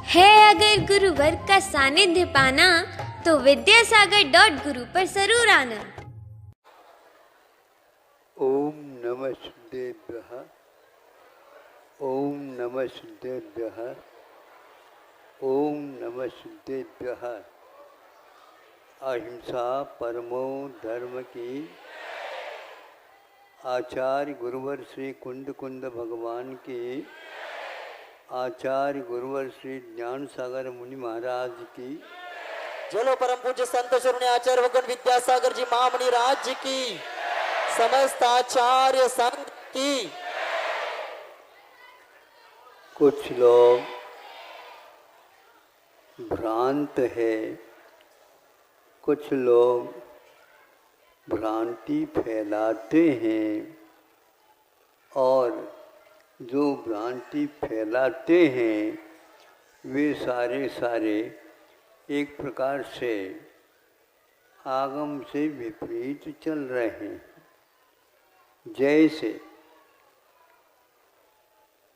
है अगर गुरुवर का सानिध्य पाना तो विद्यासागर.गुरु पर जरूर आना। ओम नमः सिद्धेभ्यः। ओम नमः सिद्धेभ्यः। ओम नमः सिद्धेभ्यः। अहिंसा परमो धर्म की। आचार्य गुरुवर श्री कुंद कुंद भगवान की। आचार्य गुरुवर श्री ज्ञान सागर मुनि महाराज की। चलो परम पूज्य संत शिरोमणि आचार्य भगवान विद्यासागर जी महामुनि राज्य की, समस्त आचार्य संघ की। कुछ लोग भ्रांत है, कुछ लोग भ्रांति फैलाते हैं और जो भ्रांति फैलाते हैं वे सारे एक प्रकार से आगम से विपरीत चल रहे हैं। जैसे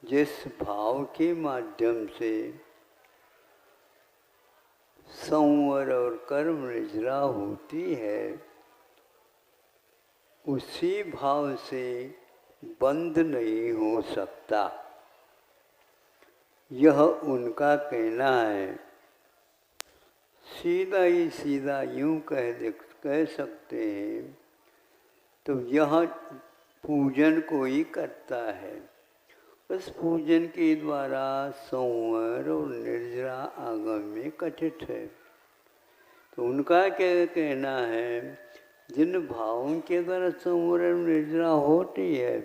जिस भाव के माध्यम से संवर और कर्म निजरा होती है, उसी भाव से बंद नहीं हो सकता, यह उनका कहना है। सीधा ही सीधा यूँ कह सकते हैं तो यह पूजन को ही करता है। उस पूजन के द्वारा संवर और निर्जरा आगम में कथित है। तो उनका क्या कहना है, जिन भावों के द्वारा संवर और निर्जरा होती है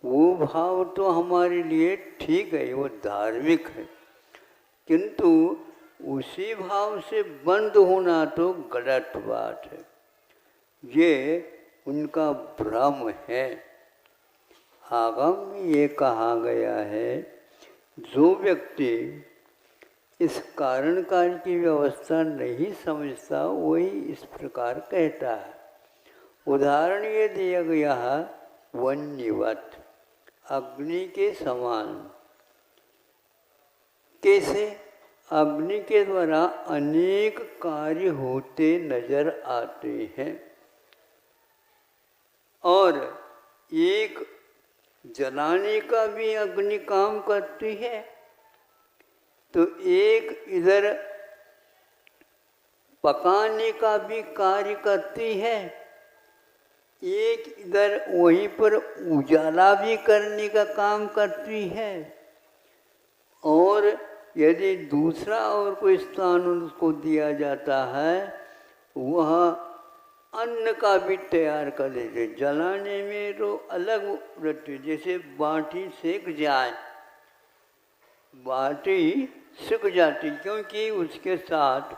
वो भाव तो हमारे लिए ठीक है, वो धार्मिक है, किंतु उसी भाव से बंद होना तो गलत बात है। ये उनका भ्रम है। आगम में ये कहा गया है, जो व्यक्ति इस कारण काल की व्यवस्था नहीं समझता वही इस प्रकार कहता है। उदाहरण ये दिया गया है, वन्यवत, अग्नि के समान। कैसे? अग्नि के द्वारा अनेक कार्य होते नजर आते हैं और एक जलाने का भी अग्नि काम करती है, तो एक इधर पकाने का भी कार्य करती है, एक इधर वहीं पर उजाला भी करने का काम करती है, और यदि दूसरा और कोई स्थान उसको दिया जाता है वह अन्न का भी तैयार कर देते। जलाने में तो अलग रहती, जैसे बाटी सेक जाए, बाटी सिक जाती क्योंकि उसके साथ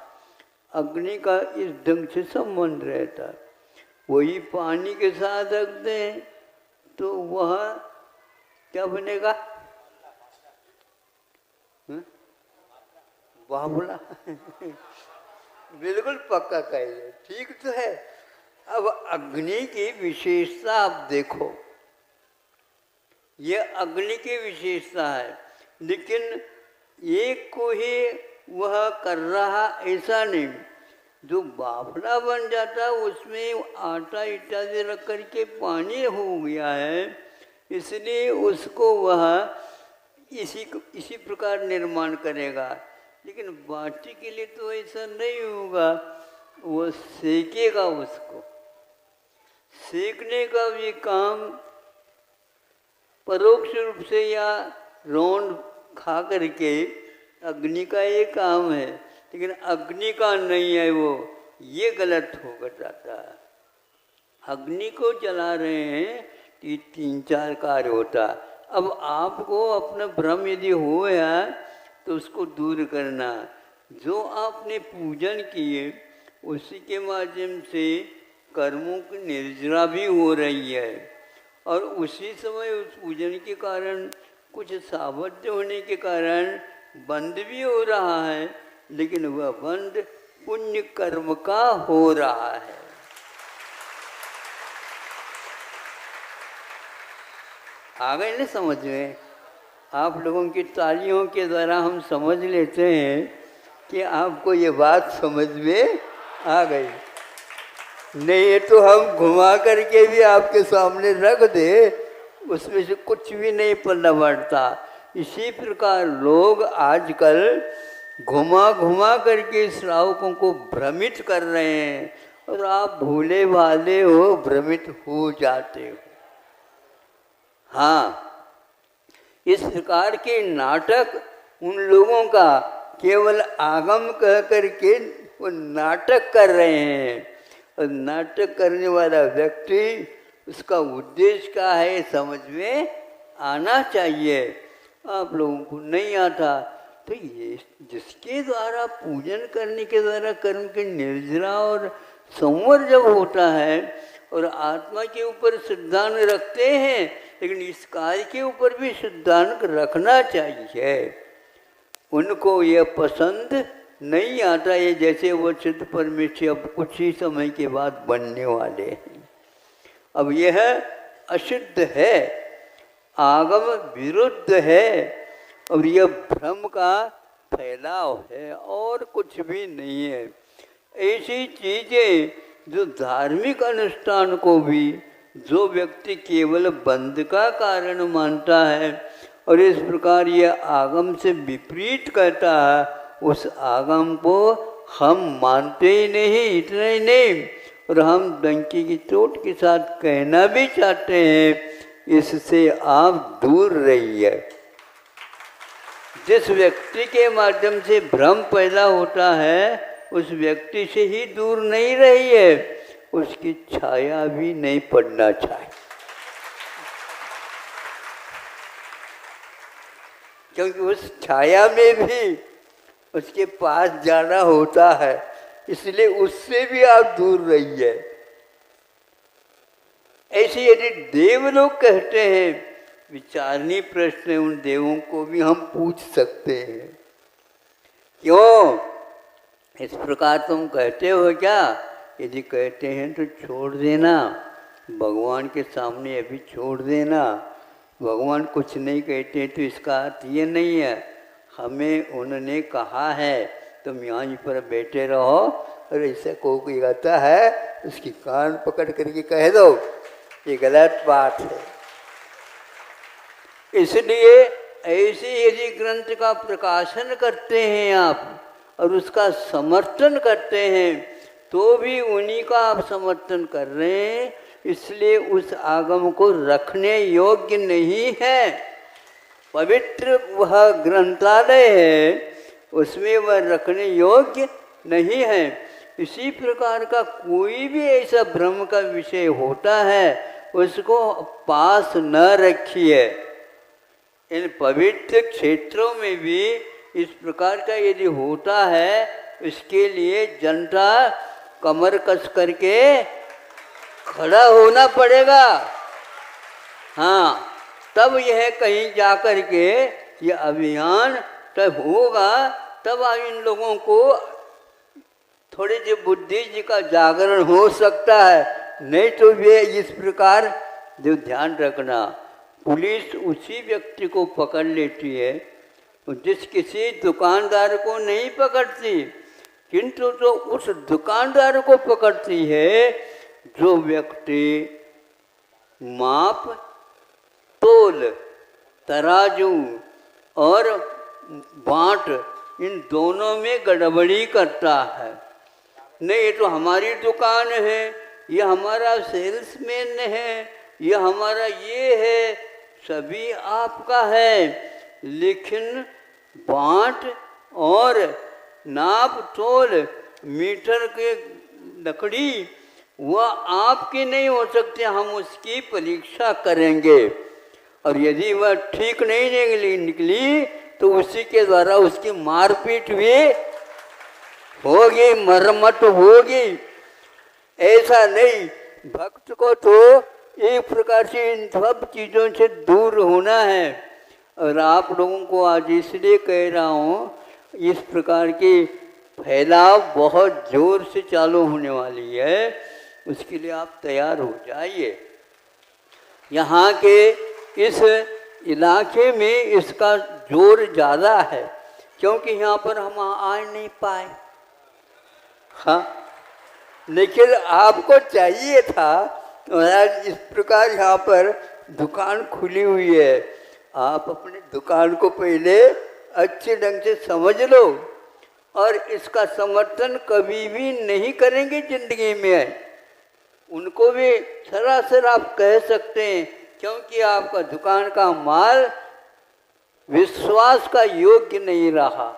अग्नि का इस ढंग से संबंध रहता है। वही पानी के साथ रख दें तो वह क्या बनेगा? बावला। बिल्कुल पक्का कहिए, ठीक तो है। अब अग्नि की विशेषता आप देखो, ये अग्नि की विशेषता है, लेकिन एक को ही वह कर रहा ऐसा नहीं। जो बाफला बन जाता उसमें आटा इत्यादि रख करके पानी हो गया है, इसलिए उसको वह इसी प्रकार निर्माण करेगा। लेकिन बाटी के लिए तो ऐसा नहीं होगा, वो सेकेगा। उसको सेकने का भी काम परोक्ष रूप से या रौंद खा करके अग्नि का ये काम है, लेकिन अग्नि का नहीं है वो, ये गलत हो जाता है। अग्नि को जला रहे हैं तो 3-4 कार्य होता है। अब आपको अपना भ्रम यदि हो है तो उसको दूर करना। जो आपने पूजन किए उसी के माध्यम से कर्मों की निर्जरा भी हो रही है, और उसी समय उस पूजन के कारण कुछ सामर्थ्य होने के कारण बंद भी हो रहा है, लेकिन वह बंद पुण्य कर्म का हो रहा है। आ गए ना समझ में? आप लोगों की तालियों के द्वारा हम समझ लेते हैं कि आपको ये बात समझ में आ गई। नहीं तो हम घुमा करके भी आपके सामने रख दे, उसमें से कुछ भी नहीं पल्ला बढ़ता। इसी प्रकार लोग आजकल घुमा घुमा करके श्रावकों को भ्रमित कर रहे हैं, और आप भूले भाले हो, भ्रमित हो जाते हो। हाँ, इस प्रकार के नाटक उन लोगों का केवल आगम कह करके वो नाटक कर रहे हैं, और नाटक करने वाला व्यक्ति उसका उद्देश्य क्या है समझ में आना चाहिए। आप लोगों को नहीं आता, तो ये जिसके द्वारा पूजन करने के द्वारा कर्म के निर्जरा और संवर जब होता है, और आत्मा के ऊपर सिद्धांत रखते हैं, लेकिन इस कार्य के ऊपर भी सिद्धांत रखना चाहिए। उनको ये पसंद नहीं आता, ये जैसे वो चित्त परमेश्वर अब कुछ ही समय के बाद बनने वाले हैं। अब यह अशुद्ध है, आगम विरुद्ध है, और यह भ्रम का फैलाव है और कुछ भी नहीं है। ऐसी चीजें जो धार्मिक अनुष्ठान को भी जो व्यक्ति केवल बंध का कारण मानता है, और इस प्रकार यह आगम से विपरीत कहता है, उस आगम को हम मानते ही नहीं। इतना ही नहीं, और हम डंकी की चोट के साथ कहना भी चाहते हैं, इससे आप दूर रहिए। जिस व्यक्ति के माध्यम से भ्रम पैदा होता है, उस व्यक्ति से ही दूर नहीं रहिए, उसकी छाया भी नहीं पड़ना चाहिए। क्योंकि उस छाया में भी उसके पास जाना होता है, इसलिए उससे भी आप दूर रहिए। ऐसे यदि देव लोग कहते हैं, विचारणीय प्रश्न है, उन देवों को भी हम पूछ सकते हैं, क्यों इस प्रकार तुम कहते हो क्या? यदि कहते हैं तो छोड़ देना, भगवान के सामने अभी छोड़ देना। भगवान कुछ नहीं कहते तो इसका अर्थ ये नहीं है हमें उन्होंने कहा है तुम यहाँ पर बैठे रहो, और ऐसा कोई कहता है उसकी कान पकड़ करके कह दो, ये गलत बात है। इसलिए ऐसे यदि ग्रंथ का प्रकाशन करते हैं आप और उसका समर्थन करते हैं, तो भी उन्हीं का आप समर्थन कर रहे हैं, इसलिए उस आगम को रखने योग्य नहीं है। पवित्र वह ग्रंथालय है, उसमें वह रखने योग्य नहीं है। इसी प्रकार का कोई भी ऐसा भ्रम का विषय होता है, उसको पास न रखिए। इन पवित्र क्षेत्रों में भी इस प्रकार का यदि होता है, इसके लिए जनता कमर कस करके खड़ा होना पड़ेगा। हाँ, तब यह कहीं जा कर के यह अभियान तब होगा, तब इन लोगों को थोड़ी जी बुद्धि जी का जागरण हो सकता है। नहीं तो वे इस प्रकार जो ध्यान रखना, पुलिस उसी व्यक्ति को पकड़ लेती है जिस किसी दुकानदार को नहीं पकड़ती, किंतु तो उस दुकानदार को पकड़ती है जो व्यक्ति माप तोल, तराजू और बांट इन दोनों में गड़बड़ी करता है। नहीं, ये तो हमारी दुकान है, ये हमारा सेल्समैन है, ये हमारा ये है, सभी आपका है, लेकिन बांट और नाप तोल मीटर के लकड़ी वह आपकी नहीं हो सकते, हम उसकी परीक्षा करेंगे, और यदि वह ठीक नहीं निकली तो उसी के द्वारा उसकी मारपीट भी होगी, मरम्मत होगी। ऐसा नहीं, भक्त को तो एक प्रकार से इन सब चीज़ों से दूर होना है। और आप लोगों को आज इसलिए कह रहा हूँ, इस प्रकार की फैलाव बहुत जोर से चालू होने वाली है, उसके लिए आप तैयार हो जाइए। यहाँ के इस इलाके में इसका जोर ज़्यादा है, क्योंकि यहाँ पर हम आ नहीं पाए। हाँ, लेकिन आपको चाहिए था महाराज, इस प्रकार यहाँ पर दुकान खुली हुई है, आप अपनी दुकान को पहले अच्छे ढंग से समझ लो, और इसका समर्थन कभी भी नहीं करेंगे जिंदगी में। उनको भी सरासर आप कह सकते हैं, क्योंकि आपका दुकान का माल विश्वास का योग्य नहीं रहा।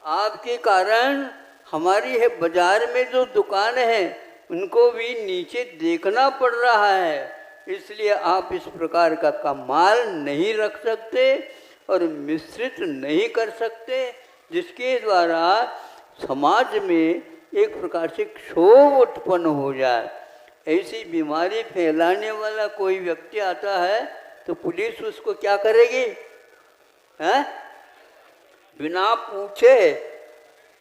आपके कारण हमारी है बाजार में जो दुकान है उनको भी नीचे देखना पड़ रहा है, इसलिए आप इस प्रकार का माल नहीं रख सकते और मिश्रित नहीं कर सकते, जिसके द्वारा समाज में एक प्रकार से क्षोभ उत्पन्न हो जाए। ऐसी बीमारी फैलाने वाला कोई व्यक्ति आता है तो पुलिस उसको क्या करेगी? हैं? बिना पूछे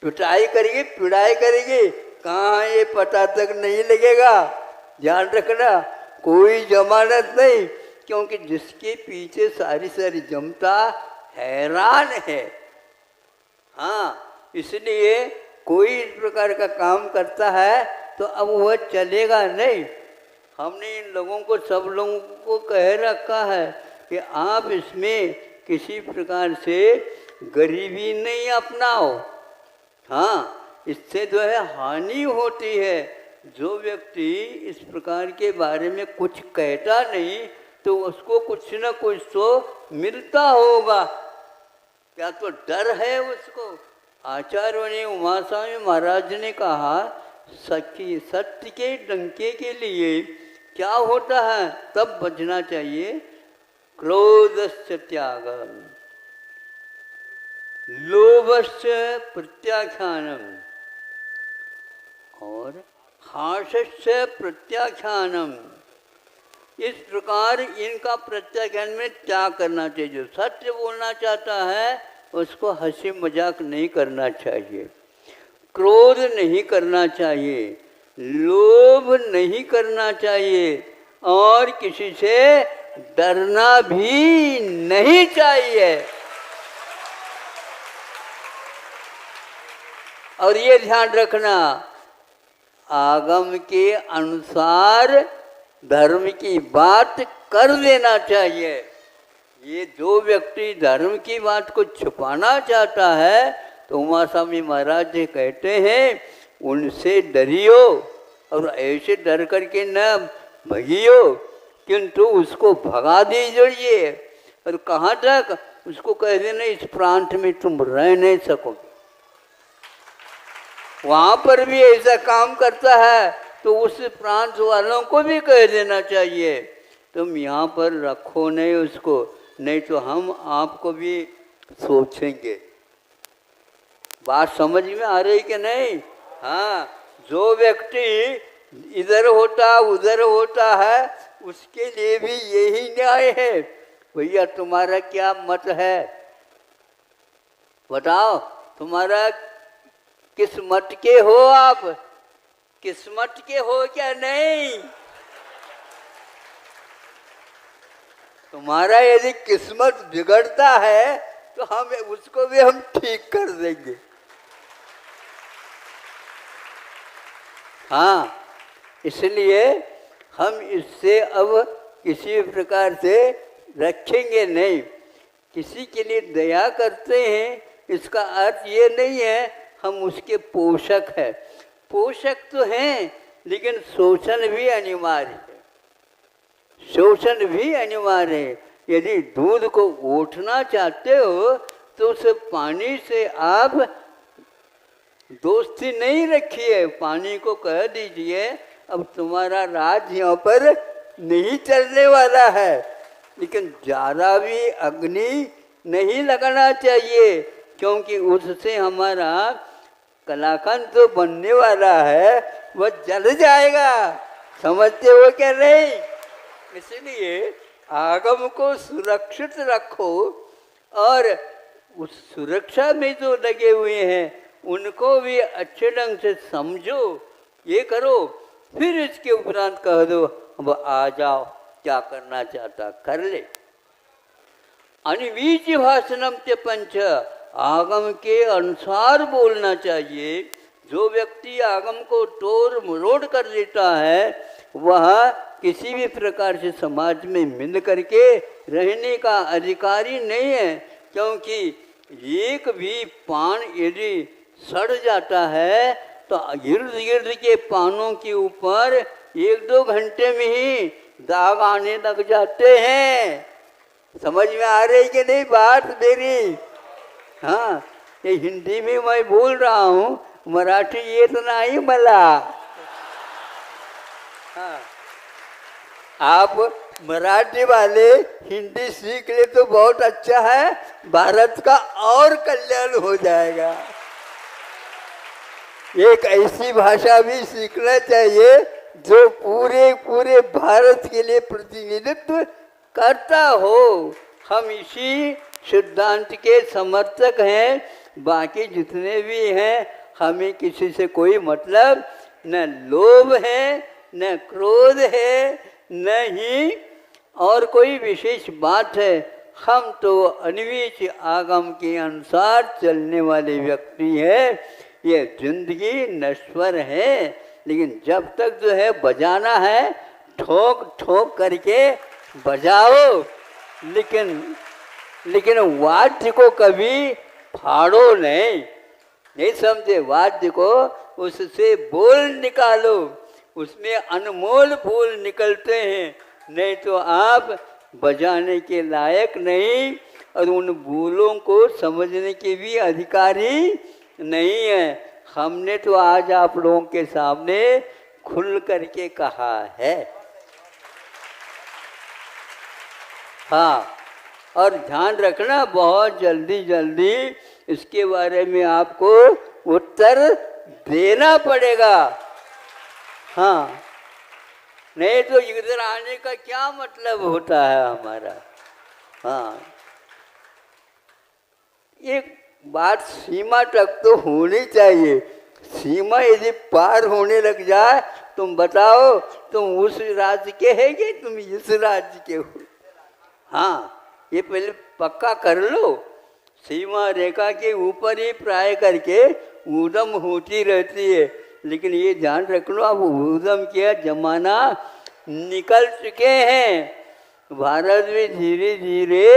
पिटाई करेगी, पिटाई करेगी, कहाँ ये पता तक नहीं लगेगा। ध्यान रखना, कोई जमानत नहीं, क्योंकि जिसके पीछे सारी जनता हैरान है। हाँ, इसलिए कोई इस प्रकार का काम करता है तो अब वह चलेगा नहीं। हमने इन लोगों को, सब लोगों को कह रखा है कि आप इसमें किसी प्रकार से गरीबी नहीं अपनाओ। हाँ, इससे जो है हानि होती है। जो व्यक्ति इस प्रकार के बारे में कुछ कहता नहीं तो उसको कुछ न कुछ तो मिलता होगा, क्या तो डर है उसको। आचार्यों ने, उमा स्वामी महाराज ने कहा, सत्य के डंके के लिए क्या होता है तब बचना चाहिए। क्रोधस्य त्यागम, लोभस्य प्रत्याख्यानम और हास्यस्य प्रत्याख्यानम। इस प्रकार इनका प्रत्याख्यान में त्याग करना चाहिए। जो सत्य बोलना चाहता है उसको हंसी मजाक नहीं करना चाहिए, क्रोध नहीं करना चाहिए, लोभ नहीं करना चाहिए और किसी से डरना भी नहीं चाहिए। और ये ध्यान रखना, आगम के अनुसार धर्म की बात कर देना चाहिए। ये जो व्यक्ति धर्म की बात को छुपाना चाहता है तो उमा स्वामी महाराज जी कहते हैं उनसे डरियो और ऐसे डर करके न भगियो, किंतु उसको भगा दीजिए। और कहाँ तक? उसको कह देना इस प्रांत में तुम रह नहीं सकोगे। वहाँ पर भी ऐसा काम करता है तो उस प्रांत वालों को भी कह देना चाहिए तुम यहाँ पर रखो नहीं उसको, नहीं तो हम आपको भी सोचेंगे। बात समझ में आ रही कि नहीं? हाँ, जो व्यक्ति इधर होता उधर होता है उसके लिए भी यही न्याय है। भैया तुम्हारा क्या मत है, बताओ, तुम्हारा किस मत के हो? आप किस मत के हो क्या? नहीं, तुम्हारा यदि किस्मत बिगड़ता है तो हम उसको भी हम ठीक कर देंगे। हाँ, इसलिए हम इससे अब किसी प्रकार से रखेंगे नहीं। किसी के लिए दया करते हैं इसका अर्थ ये नहीं है हम उसके पोषक हैं। पोषक तो हैं लेकिन शोषण भी अनिवार्य है, शोषण भी अनिवार्य है। यदि दूध को ओटना चाहते हो तो उस पानी से आप दोस्ती नहीं रखिए, पानी को कह दीजिए अब तुम्हारा राज यहाँ पर नहीं चलने वाला है। लेकिन ज़्यादा भी अग्नि नहीं लगाना चाहिए, क्योंकि उससे हमारा कलाकंद तो बनने वाला है वह जल जाएगा। समझते हो क्या नहीं? इसलिए आगम को सुरक्षित रखो और उस सुरक्षा में जो लगे हुए हैं उनको भी अच्छे ढंग से समझो, ये करो, फिर इसके उपरांत कह दो अब आ जाओ, क्या करना चाहता कर ले। अनवीच भाषणम ते पंच, आगम के अनुसार बोलना चाहिए। जो व्यक्ति आगम को तोड़ मरोड़ कर लेता है वह किसी भी प्रकार से समाज में मिल करके रहने का अधिकारी नहीं है, क्योंकि एक भी पान यदि सड़ जाता है तो गिर्द गिर्द के पानों के ऊपर 1-2 घंटे में ही दाग आने लग जाते हैं। समझ में आ रही कि नहीं बात मेरी? हाँ, ये हिंदी में मैं बोल रहा हूँ, मराठी ये तो नहीं मला। हाँ, आप मराठी वाले हिंदी सीख ले तो बहुत अच्छा है, भारत का और कल्याण हो जाएगा। एक ऐसी भाषा भी सीखना चाहिए जो पूरे पूरे भारत के लिए प्रतिनिधित्व करता हो। हम इसी सिद्धांत के समर्थक हैं। बाकी जितने भी हैं, हमें किसी से कोई मतलब न लोभ है, न क्रोध है, न ही और कोई विशेष बात है। हम तो अनवीच आगम के अनुसार चलने वाले व्यक्ति हैं। ये जिंदगी नश्वर है, लेकिन जब तक जो है बजाना है, ठोक ठोक करके बजाओ, लेकिन वाद्य को कभी फाड़ो नहीं समझे? वाद्य को उससे बोल निकालो, उसमें अनमोल बोल निकलते हैं, नहीं तो आप बजाने के लायक नहीं और उन बोलों को समझने के भी अधिकारी नहीं है। हमने तो आज आप लोगों के सामने खुल करके कहा है। हाँ, और ध्यान रखना, बहुत जल्दी जल्दी इसके बारे में आपको उत्तर देना पड़ेगा। हाँ, नहीं तो इधर आने का क्या मतलब होता है हमारा? हाँ, एक बात सीमा तक तो होनी चाहिए। सीमा यदि पार होने लग जाए, तुम बताओ तुम उस राज्य के हैं कि तुम इस राज्य के हो? हाँ, ये पहले पक्का कर लो। सीमा रेखा के ऊपर ही प्राय करके ऊधम होती रहती है, लेकिन ये ध्यान रख लो, अब ऊधम के जमाना निकल चुके हैं। भारत में धीरे धीरे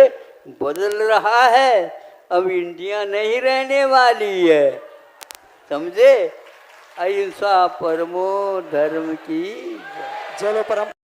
बदल रहा है। अब इंडिया नहीं रहने वाली है, समझे? अहिंसा परमो धर्म की। चलो परम